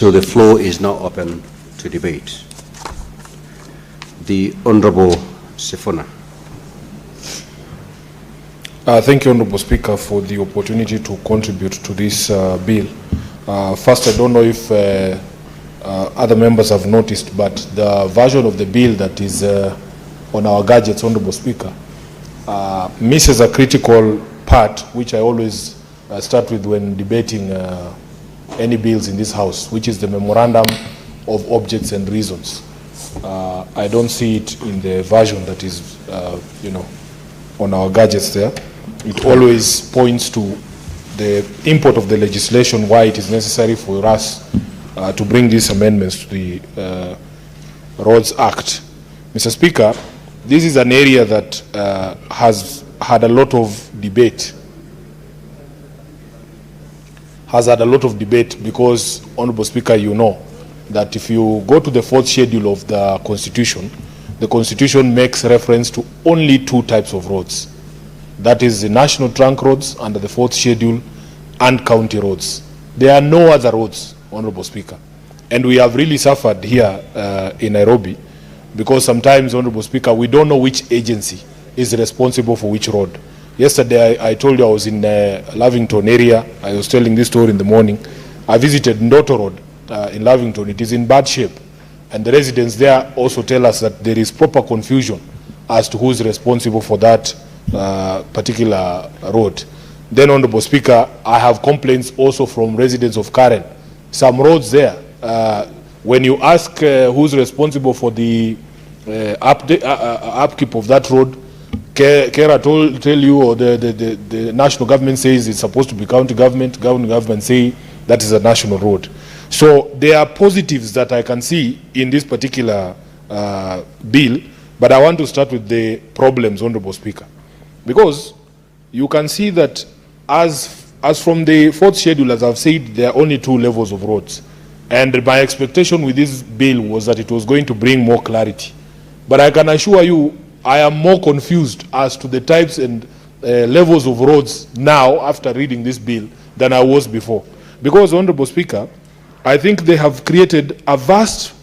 So the floor is now open to debate. The Honorable Sifuna. Thank you, Honorable Speaker, for the opportunity to contribute to this bill. First, I don't know if other members have noticed, but the version of the bill that is on our gadgets, Honorable Speaker, misses a critical part, which I always start with when debating any bills in this House, which is the memorandum of objects and reasons. I don't see it in the version that is, on our gadgets there. It always points to the import of the legislation, why it is necessary for us to bring these amendments to the Roads Act. Mr. Speaker, this is an area that has had a lot of debate. Because, Honorable Speaker, you know that if you go to the 4th schedule of the Constitution makes reference to only 2 types of roads. That is the national trunk roads under the 4th schedule and county roads. There are no other roads, Honorable Speaker. And we have really suffered here in Nairobi because sometimes, Honorable Speaker, we don't know which agency is responsible for which road. Yesterday, I told you I was in Lavington area. I was telling this story in the morning. I visited Ndoto Road in Lavington. It is in bad shape. And the residents there also tell us that there is proper confusion as to who is responsible for that particular road. Then, Honorable Speaker, I have complaints also from residents of Karen. Some roads there, when you ask who's responsible for the upkeep of that road, Kera tell you, or the national government says it's supposed to be county government say that is a national road. So there are positives that I can see in this particular bill, but I want to start with the problems, Honorable Speaker. Because you can see that as from the 4th schedule, as I've said, there are only 2 levels of roads. And my expectation with this bill was that it was going to bring more clarity. But I can assure you, I am more confused as to the types and levels of roads now after reading this bill than I was before. Because, Honorable Speaker, I think they have created a vast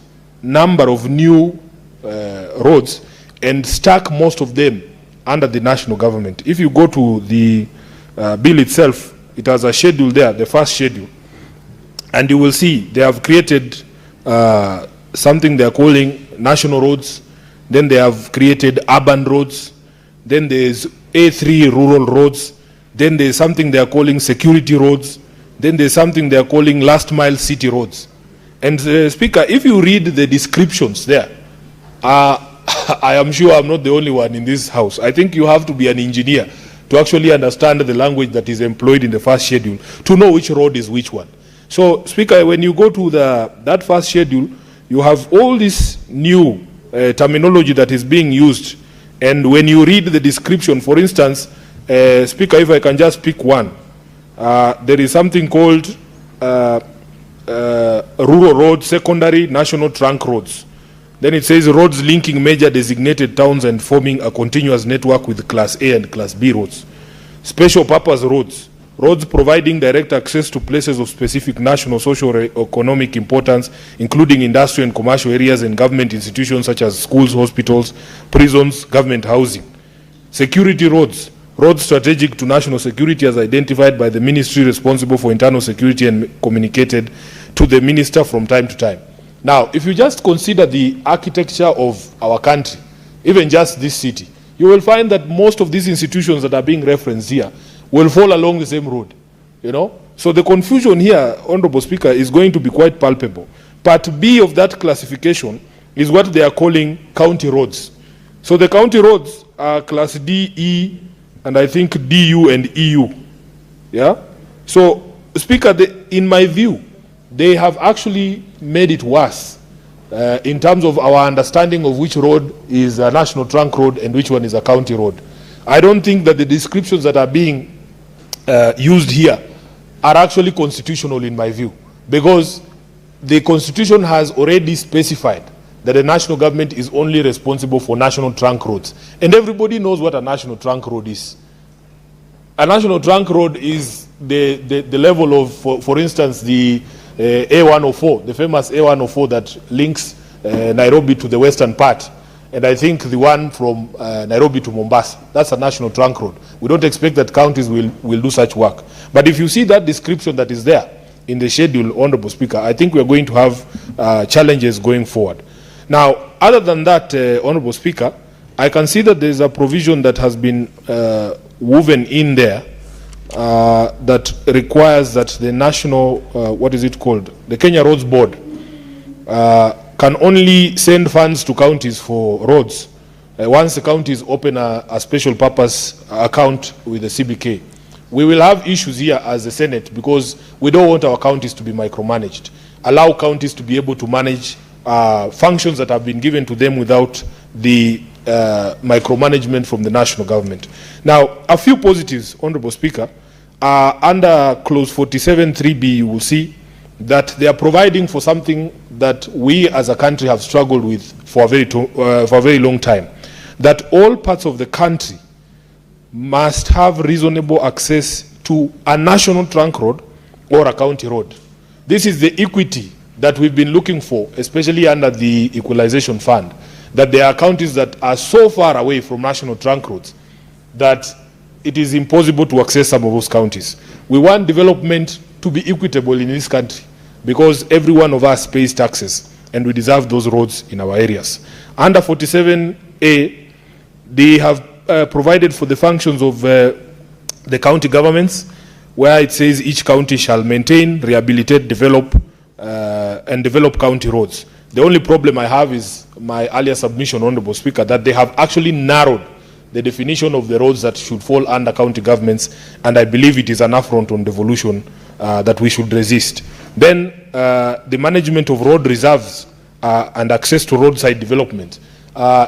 number of new roads and stuck most of them under the national government. If you go to the bill itself, it has a schedule there, the first schedule, and you will see they have created something they are calling national roads. Then they have created urban roads. Then there's A3 rural roads. Then there's something they are calling security roads. Then there's something they are calling last mile city roads. And Speaker, if you read the descriptions there, I am sure I'm not the only one in this House. I think you have to be an engineer to actually understand the language that is employed in the first schedule to know which road is which one. So, Speaker, when you go to that first schedule, you have all this new terminology that is being used. And when you read the description, for instance, Speaker, if I can just pick one, there is something called rural roads, secondary, national trunk roads. Then it says roads linking major designated towns and forming a continuous network with Class A and Class B roads. Special purpose roads, roads providing direct access to places of specific national, social, or economic importance, including industrial and commercial areas and government institutions such as schools, hospitals, prisons, government housing. Security roads, roads strategic to national security as identified by the ministry responsible for internal security and communicated to the minister from time to time. Now, if you just consider the architecture of our country, even just this city, you will find that most of these institutions that are being referenced here will fall along the same road, So the confusion here, Honorable Speaker, is going to be quite palpable. Part B of that classification is what they are calling county roads. So the county roads are Class D, E, and I think DU and EU. Yeah? So, Speaker, in my view, they have actually made it worse in terms of our understanding of which road is a national trunk road and which one is a county road. I don't think that the descriptions that are being used here are actually constitutional in my view, because the Constitution has already specified that the national government is only responsible for national trunk roads. And everybody knows what a national trunk road is. A national trunk road is the level of, for instance, the A104, the famous A104 that links Nairobi to the western part. And I think the one from Nairobi to Mombasa, that's a national trunk road. We don't expect that counties will do such work. But if you see that description that is there in the schedule, Honorable Speaker, I think we are going to have challenges going forward. Now, other than that, Honorable Speaker, I can see that there is a provision that has been woven in there that requires that the national, what is it called? The Kenya Roads Board can only send funds to counties for roads once the counties open a special purpose account with the CBK. We will have issues here as the Senate because we don't want our counties to be micromanaged. Allow counties to be able to manage functions that have been given to them without the micromanagement from the national government. Now, a few positives, Honorable Speaker. Under clause 47(3)(b), you will see that they are providing for something that we as a country have struggled with for a very long time, that all parts of the country must have reasonable access to a national trunk road or a county road. This is the equity that we've been looking for, especially under the Equalization Fund, that there are counties that are so far away from national trunk roads that it is impossible to access some of those counties. We want development to be equitable in this country because every one of us pays taxes and we deserve those roads in our areas. Under 47A, they have provided for the functions of the county governments, where it says each county shall maintain, rehabilitate, develop, and develop county roads. The only problem I have is my earlier submission, Honorable Speaker, that they have actually narrowed the definition of the roads that should fall under county governments, and I believe it is an affront on devolution that we should resist. Then the management of road reserves and access to roadside development.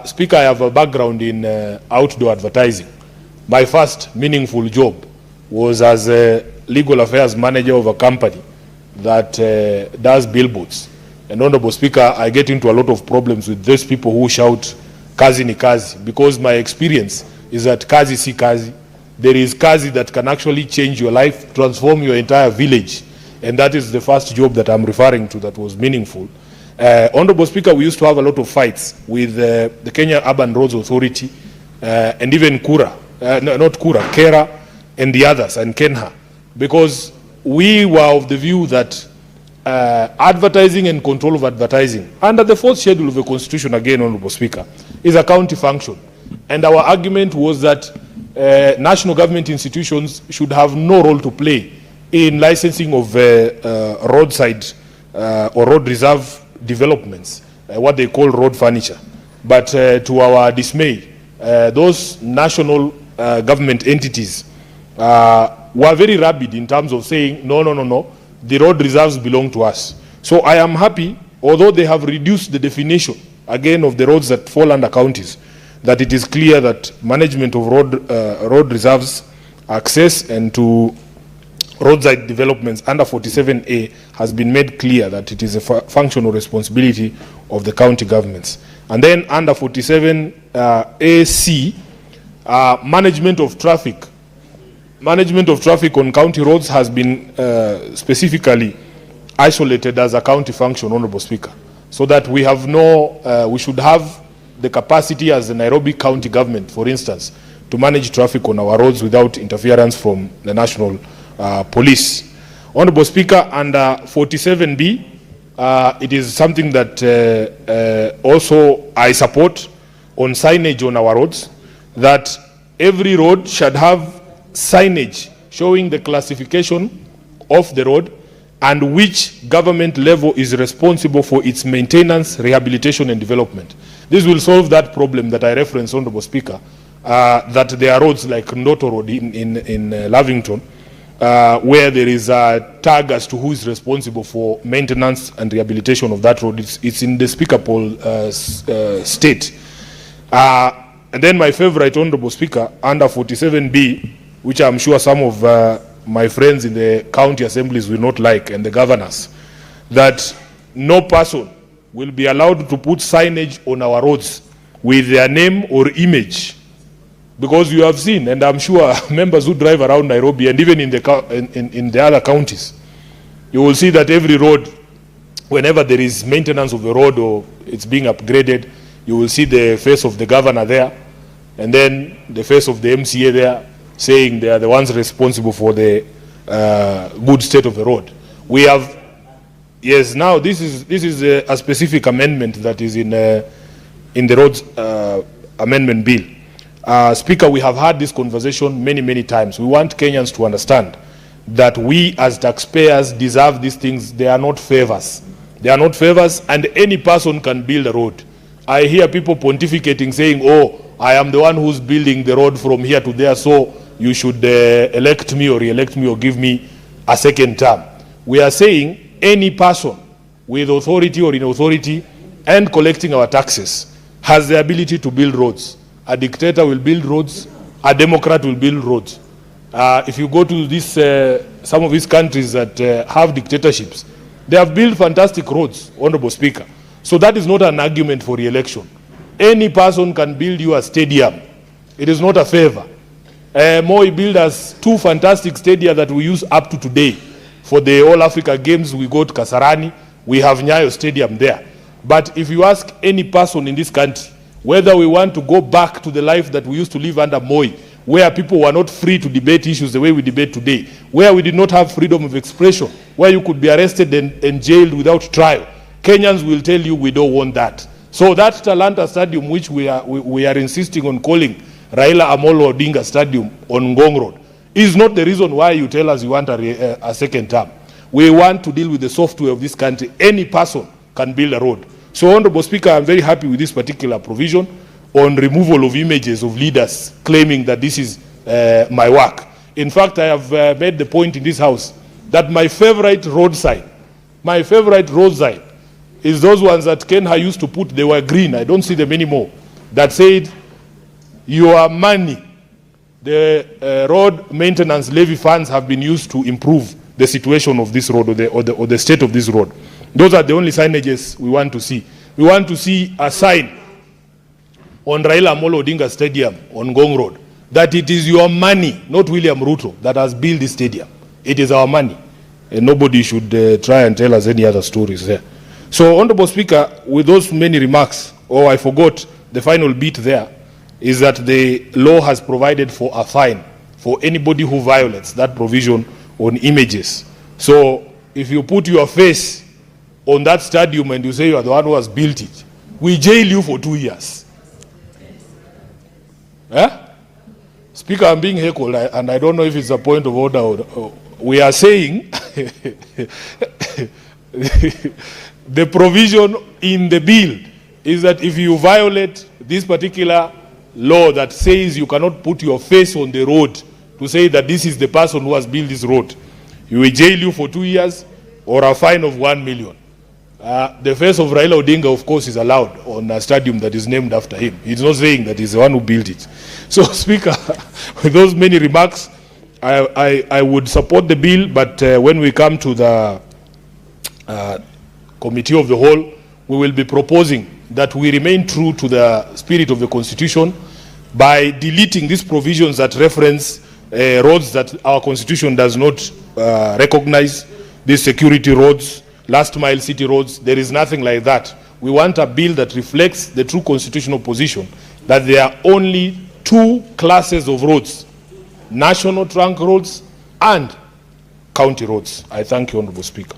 Speaker, I have a background in outdoor advertising. My first meaningful job was as a legal affairs manager of a company that does billboards. And Honorable Speaker, I get into a lot of problems with those people who shout kazi ni kazi, because my experience is that kazi si kazi. There is kazi that can actually change your life, transform your entire village. And that is the first job that I'm referring to that was meaningful. Honorable Speaker, we used to have a lot of fights with the Kenya Urban Roads Authority and even Kura, not Kura, Kera and the others, and Kenha, because we were of the view that advertising and control of advertising under the fourth schedule of the Constitution, again, Honorable Speaker, is a county function. And our argument was that national government institutions should have no role to play in licensing of roadside or road reserve developments, what they call road furniture. But to our dismay, those national government entities were very rabid in terms of saying, no, the road reserves belong to us. So I am happy, although they have reduced the definition, again, of the roads that fall under counties, that it is clear that management of road reserves, access, and to roadside developments under 47A has been made clear that it is a functional responsibility of the county governments. And then under 47AC, management of traffic. Management of traffic on county roads has been specifically isolated as a county function, Honorable Speaker, so that we have we should have the capacity as the Nairobi County government, for instance, to manage traffic on our roads without interference from the national police. Honorable Speaker, under 47B, it is something that also I support on signage on our roads, that every road should have signage showing the classification of the road and which government level is responsible for its maintenance, rehabilitation, and development. This will solve that problem that I referenced, Honorable Speaker, that there are roads like Ndoto Road in Lavington, where there is a tag as to who is responsible for maintenance and rehabilitation of that road. It's in the speakable state. And then my favorite, Honorable Speaker, under 47B, which I'm sure some of my friends in the county assemblies will not like, and the governors, that no person will be allowed to put signage on our roads with their name or image. Because you have seen, and I'm sure members who drive around Nairobi and even in the other counties, You will see that every road, whenever there is maintenance of the road or it's being upgraded, you will see the face of the governor there, and then the face of the MCA there, saying they are the ones responsible for the good state of the road. We have, yes, now this is a specific amendment that is in the roads amendment bill. Speaker, we have had this conversation many times. We want Kenyans to understand that we as taxpayers deserve these things. They are not favors. They are not favors, and any person can build a road. I hear people pontificating, saying, oh, I am the one who's building the road from here to there, so you should elect me or re-elect me or give me a second term. We are saying any person with authority or in authority and collecting our taxes has the ability to build roads. A dictator will build roads, a democrat will build roads. If you go to this, some of these countries that have dictatorships, they have built fantastic roads, Honorable Speaker. So that is not an argument for re-election. Any person can build you a stadium. It is not a favor. Moi built us 2 fantastic stadia that we use up to today. For the All Africa Games, we go to Kasarani. We have Nyayo Stadium there. But if you ask any person in this country whether we want to go back to the life that we used to live under Moi, where people were not free to debate issues the way we debate today, where we did not have freedom of expression, where you could be arrested and jailed without trial, Kenyans will tell you we don't want that. So that Talanta Stadium, which we are insisting on calling Raila Amolo Odinga Stadium on Ngong Road, is not the reason why you tell us you want a second term. We want to deal with the software of this country. Any person can build a road. So, Honorable Speaker, I'm very happy with this particular provision on removal of images of leaders claiming that this is my work. In fact, I have made the point in this house that my favorite road sign is those ones that Kenha used to put. They were green. I don't see them anymore. That said, your money, the road maintenance levy funds have been used to improve the situation of this road or the state of this road. Those are the only signages we want to see. We want to see a sign on Raila Amolo Odinga Stadium on Ngong Road that it is your money, not William Ruto, that has built this stadium. It is our money. And nobody should try and tell us any other stories there. So, Honorable Speaker, with those many remarks, I forgot the final bit there, is that the law has provided for a fine for anybody who violates that provision on images. So, if you put your face on that stadium and you say you are the one who has built it, we jail you for 2 years. Speaker, I'm being heckled, and I don't know if it's a point of order or we are saying the provision in the bill is that if you violate this particular law that says you cannot put your face on the road to say that this is the person who has built this road, we will jail you for 2 years or a fine of 1 million. The face of Raila Odinga, of course, is allowed on a stadium that is named after him. He's not saying that he's the one who built it. So, Speaker, with those many remarks, I would support the bill, but when we come to the Committee of the Whole, we will be proposing that we remain true to the spirit of the Constitution by deleting these provisions that reference roads that our Constitution does not recognize, these security roads, last mile city roads. There is nothing like that. We want a bill that reflects the true constitutional position, that there are only 2 classes of roads: national trunk roads and county roads. I thank you, Honorable Speaker.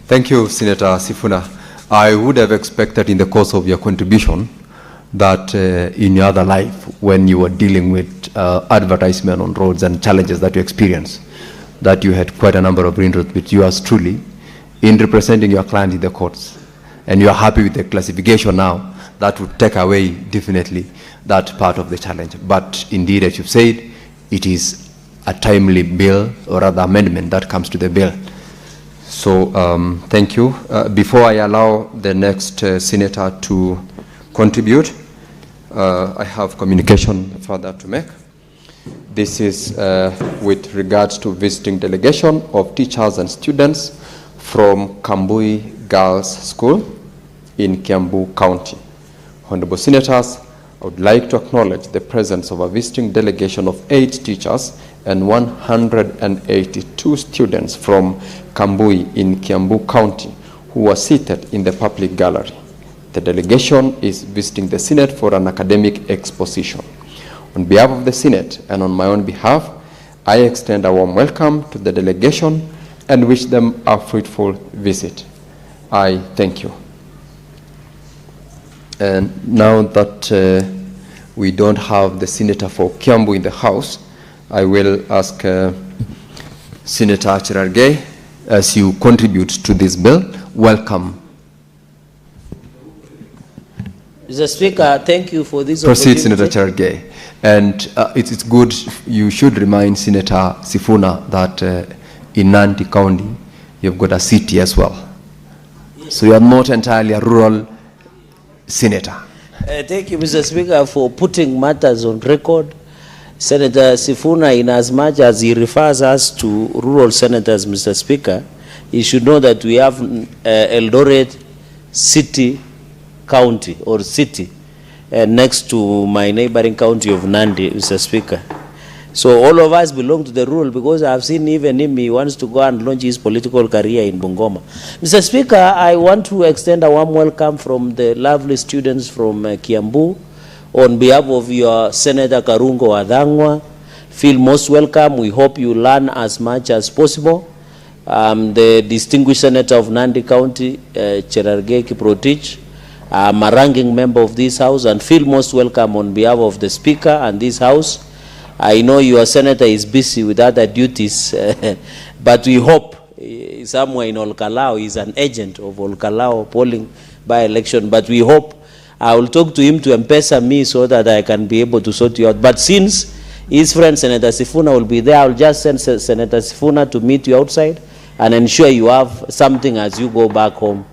Thank you, Senator Sifuna. I would have expected in the course of your contribution that in your other life, when you were dealing with advertisement on roads and challenges that you experienced, that you had quite a number of inroads with yours truly in representing your client in the courts. And you are happy with the classification now. That would take away definitely that part of the challenge. But indeed, as you've said, it is a timely bill or rather amendment that comes to the bill. So thank you. Before I allow the next senator to contribute, I have communication further to make. This is with regards to visiting delegation of teachers and students from Kambui Girls School in Kiambu County. Honorable Senators, I would like to acknowledge the presence of a visiting delegation of 8 teachers and 182 students from Kambui in Kiambu County who were seated in the public gallery. The delegation is visiting the Senate for an academic exposition. On behalf of the Senate and on my own behalf, I extend a warm welcome to the delegation and wish them a fruitful visit. I thank you. And now that we don't have the Senator for Kiambu in the House, I will ask Senator Cherargei, as you contribute to this bill. Welcome. Mr. Speaker, thank you for this Proceed, opportunity. Senator Cherargei. And it's good, you should remind Senator Sifuna that in Nandi County, you've got a city as well. Yes. So you are not entirely a rural senator. Thank you, Mr. Speaker, for putting matters on record. Senator Sifuna, in as much as he refers us to rural senators, Mr. Speaker, he should know that we have Eldoret City County or city next to my neighboring county of Nandi, Mr. Speaker. So all of us belong to the rural, because I've seen even him, he wants to go and launch his political career in Bungoma. Mr. Speaker, I want to extend a warm welcome from the lovely students from Kiambu. On behalf of your Senator Karungo Adangwa, feel most welcome. We hope you learn as much as possible. The distinguished Senator of Nandi County, Cherargei Kiprotich, I'm a ranking member of this House, and feel most welcome on behalf of the Speaker and this House. I know your Senator is busy with other duties, but we hope somewhere in Olkalao, he's an agent of Olkalao polling by election, but we hope I will talk to him to M-Pesa me so that I can be able to sort you out. But since his friend Senator Sifuna will be there, I'll just send Senator Sifuna to meet you outside and ensure you have something as you go back home.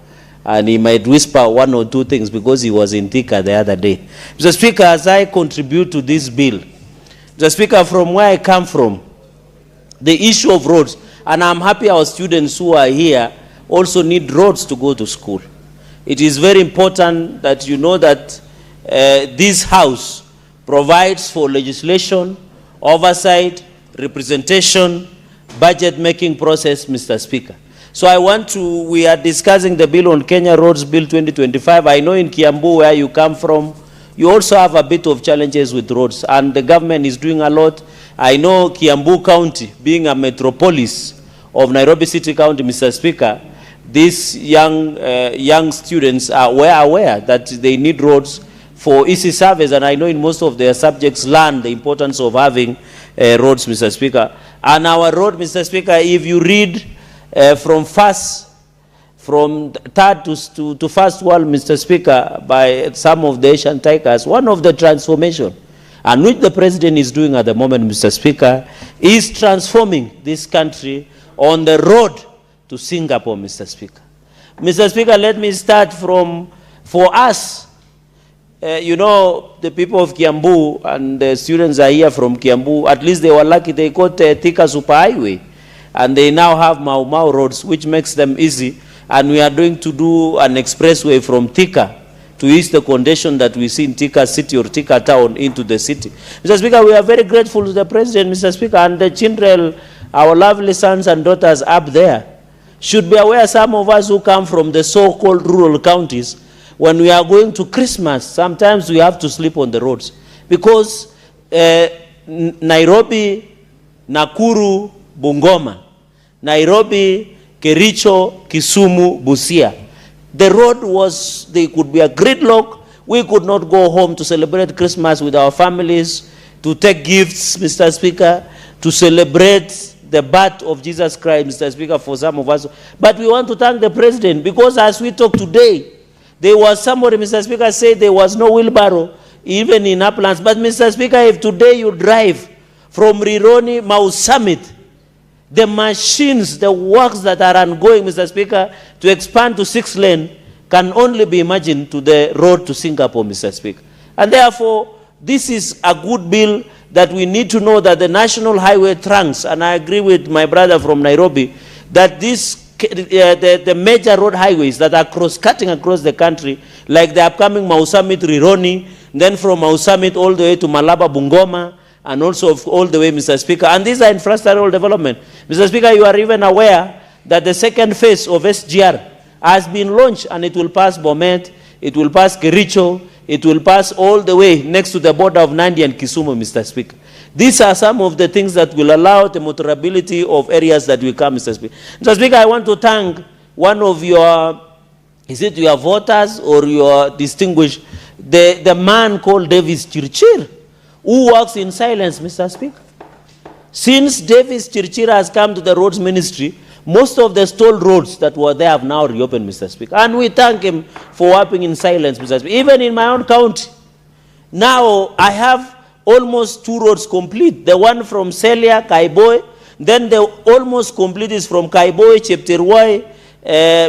And he might whisper 1 or 2 things because he was in Thika the other day. Mr. Speaker, as I contribute to this bill, Mr. Speaker, from where I come from, the issue of roads, and I'm happy our students who are here also need roads to go to school. It is very important that you know that this House provides for legislation, oversight, representation, budget-making process, Mr. Speaker. So we are discussing the bill on Kenya Roads Bill 2025. I know in Kiambu, where you come from, you also have a bit of challenges with roads, and the government is doing a lot. I know Kiambu County, being a metropolis of Nairobi City County, Mr. Speaker, these young students are aware that they need roads for easy service, and I know in most of their subjects learn the importance of having roads, Mr. Speaker. And our road, Mr. Speaker, if you read from third to first world, Mr. Speaker, by some of the Asian tigers, one of the transformation, and which the president is doing at the moment, Mr. Speaker, is transforming this country on the road to Singapore, Mr. Speaker. Mr. Speaker, let me start from, for us, you know, the people of Kiambu and the students are here from Kiambu, at least they were lucky they got Thika Superhighway, and they now have Mau Mau roads, which makes them easy, and we are going to do an expressway from Thika to ease the condition that we see in Thika city or Thika town into the city. Mr. Speaker, we are very grateful to the president, Mr. Speaker, and the children, our lovely sons and daughters up there, should be aware, some of us who come from the so-called rural counties, when we are going to Christmas, sometimes we have to sleep on the roads. Because Nairobi, Nakuru, Bungoma, Nairobi, Kericho, Kisumu, Busia, the road was, they could be a gridlock. We could not go home to celebrate Christmas with our families, to take gifts, Mr. Speaker, to celebrate the birth of Jesus Christ, Mr. Speaker, for some of us. But we want to thank the president, because as we talk today, there was somebody, Mr. Speaker, said there was no wheelbarrow, even in uplands. But Mr. Speaker, if today you drive from Rironi, Mau Summit, the machines, the works that are ongoing, Mr. Speaker, to expand to 6-lane can only be imagined to the road to Singapore, Mr. Speaker. And therefore, this is a good bill that we need to know that the national highway trunks, and I agree with my brother from Nairobi, that the major road highways that are cutting across the country, like the upcoming Mau Summit, Rironi, then from our summit all the way to Malaba, Bungoma, and also all the way, Mr. Speaker. And these are infrastructural development. Mr. Speaker, you are even aware that the second phase of SGR has been launched, and it will pass Bomet, it will pass Kericho, it will pass all the way next to the border of Nandi and Kisumu, Mr. Speaker. These are some of the things that will allow the motorability of areas that will come, Mr. Speaker. Mr. Speaker, I want to thank one of your, is it your voters or your distinguished, the man called Davis Chirchir, who works in silence, Mr. Speaker. Since Davis Chirchir has come to the roads ministry, most of the stalled roads that were there have now reopened, Mr. Speaker. And we thank him for working in silence, Mr. Speaker. Even in my own county, now I have almost 2 roads complete. The one from Celia, Kaiboy, then the almost complete is from Kaiboy, Chepterwai,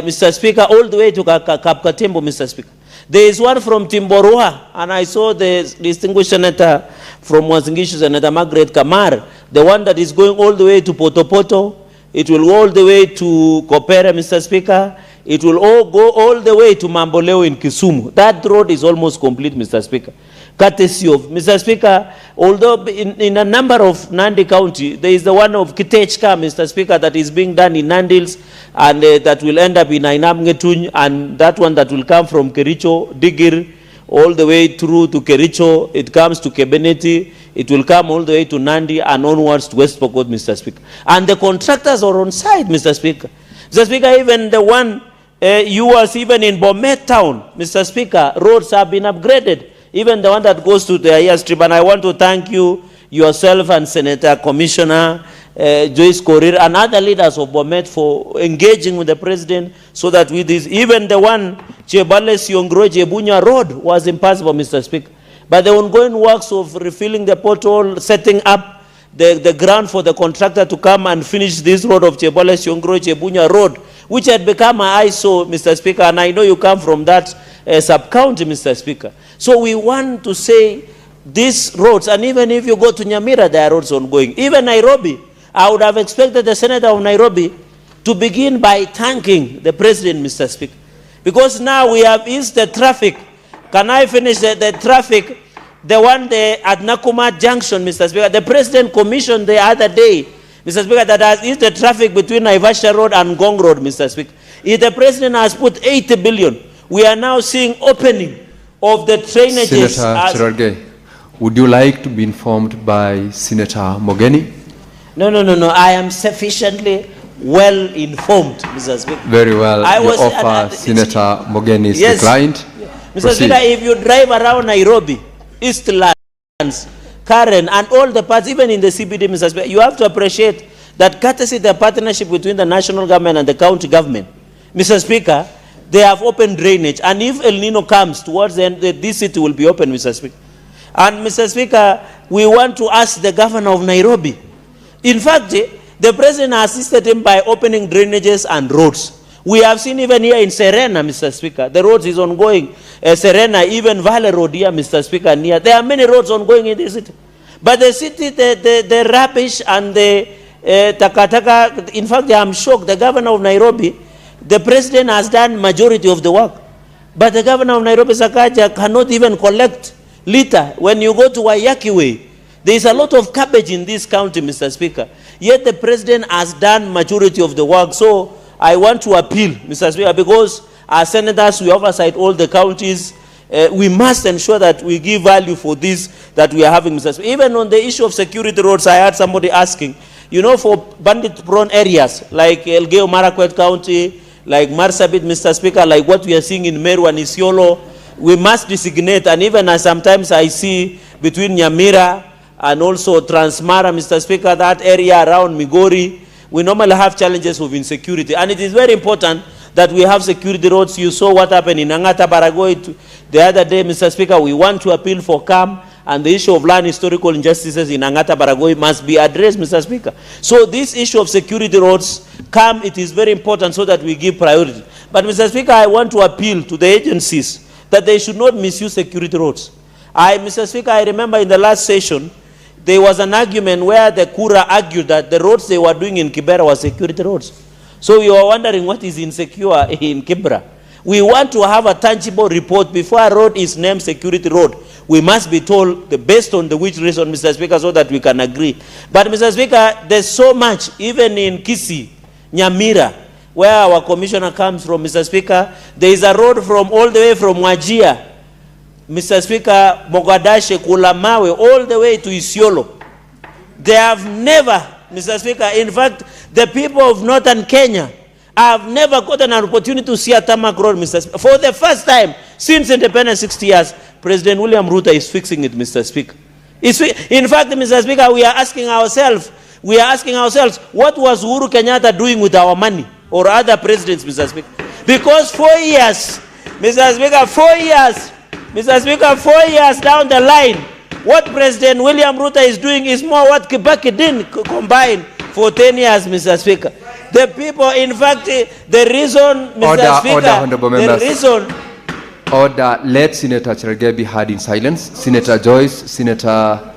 Mr. Speaker, all the way to Kapkatembo, Mr. Speaker. There is one from Timborua, and I saw the distinguished senator from Wazingishu, Senator Margaret Kamar, the one that is going all the way to Potopoto. It will go all the way to Kopere, Mr. Speaker. It will all go all the way to Mamboleo in Kisumu. That road is almost complete, Mr. Speaker. Courtesy of, Mr. Speaker, although in a number of Nandi County, there is the one of Kitechka, Mr. Speaker, that is being done in Nandils, and that will end up in Ainamgetuny, and that one that will come from Kericho, Digir, all the way through to Kericho, it comes to Kebeneti, it will come all the way to Nandi and onwards to West Pokot, Mr. Speaker. And the contractors are on site, Mr. Speaker. Mr. Speaker, even the one, you was even in Bomet town, Mr. Speaker, roads have been upgraded. Even the one that goes to the Aya Strip. And I want to thank you, yourself and Senator Commissioner Joyce Korir and other leaders of Bomet for engaging with the President so that with this, even the one, Chebale Siongro Jebunya Road was impassable, Mr. Speaker. But the ongoing works of refilling the pothole, setting up the ground for the contractor to come and finish this road of Chebale Siongro Jebunya Road, which had become an eyesore, Mr. Speaker, and I know you come from that sub-county, Mr. Speaker. So we want to say these roads, and even if you go to Nyamira, there are roads ongoing. Even Nairobi, I would have expected the Senator of Nairobi to begin by thanking the President, Mr. Speaker. Because now we have eased the traffic. Can I finish the traffic? The one there at Nakuma Junction, Mr. Speaker. The President commissioned the other day, Mr. Speaker, that has eased the traffic between Naivasha Road and Gong Road, Mr. Speaker. If the President has put 80 billion, we are now seeing opening of the drainages. Senator Cherargei, would you like to be informed by Senator Mogeni? No. I am sufficiently well informed, Mr. Speaker. Very well. Your offer, Senator Mogeni, is declined. Mr. Speaker, if you drive around Nairobi, Eastlands, Karen, and all the parts, even in the CBD, Mr. Speaker, you have to appreciate that courtesy the partnership between the national government and the county government, Mr. Speaker, they have open drainage, and if El Nino comes towards the end, this city will be open, Mr. Speaker. And Mr. Speaker, we want to ask the governor of Nairobi. In fact, the President assisted him by opening drainages and roads. We have seen even here in Serena, Mr. Speaker, the roads is ongoing. Serena, even Valley Road here, Mr. Speaker, near. There are many roads ongoing in the city. But the city, the rubbish and the takataka, in fact, I'm shocked. The governor of Nairobi, the President has done majority of the work. But the governor of Nairobi, Sakaja, cannot even collect litter. When you go to Waiyaki Way, there is a lot of cabbage in this county, Mr. Speaker. Yet the President has done majority of the work. So I want to appeal, Mr. Speaker, because as senators, we oversight all the counties. We must ensure that we give value for this that we are having, Mr. Speaker. Even on the issue of security roads, I had somebody asking, you know, for bandit-prone areas like Elgeyo Marakwet County, like Marsabit, Mr. Speaker, like what we are seeing in Meru and Isiolo, we must designate, and even as sometimes I see between Nyamira and also Transmara, Mr. Speaker, that area around Migori, we normally have challenges of insecurity. And it is very important that we have security roads. You saw what happened in Angata Baragoi the other day, Mr. Speaker. We want to appeal for calm, and the issue of land historical injustices in Angata Baragoi must be addressed, Mr. Speaker. So this issue of security roads, calm, it is very important so that we give priority. But Mr. Speaker, I want to appeal to the agencies that they should not misuse security roads. Mr. Speaker, I remember in the last session, there was an argument where the Kura argued that the roads they were doing in Kibera were security roads. So you are wondering what is insecure in Kibera. We want to have a tangible report before a road is named security road. we must be told based on the which reason, Mr. Speaker, so that we can agree. But Mr. Speaker, there's so much, even in Kisii, Nyamira, where our commissioner comes from, Mr. Speaker, there is a road from all the way from Wajir, Mr. Speaker, Mogadashe, Kulamawe, all the way to Isiolo. They have never, Mr. Speaker, in fact, the people of northern Kenya have never gotten an opportunity to see a tarmac road, Mr. Speaker. For the first time since independence, 60 years, President William Ruto is fixing it, Mr. Speaker. In fact, Mr. Speaker, we are asking ourselves, what was Uhuru Kenyatta doing with our money, or other presidents, Mr. Speaker? Because 4 years, Mr. Speaker, 4 years, Mr. Speaker, 4 years down the line, what President William Ruto is doing is more what Kibaki didn't combine for 10 years, Mr. Speaker. The people, in fact, the reason, Mr. Speaker, the reason... Order, let Senator Cherargei be heard in silence. Senator Joyce, Senator